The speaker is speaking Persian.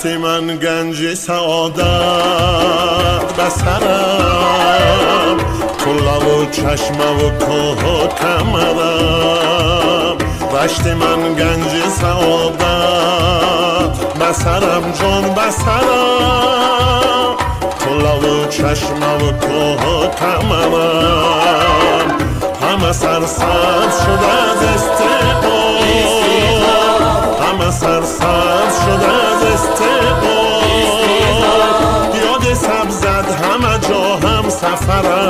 رشتی من گنج سعادت بسرم، کلا و چشمه و کوه و کمرم. رشتی من گنج سعادت بسرم، جان بسرم، کلا و چشمه و کوه و کمرم. همه سرسبز شده از استقبال، همه سرسبز شده از استقبال. یاد سبزد همه جا هم سفرم،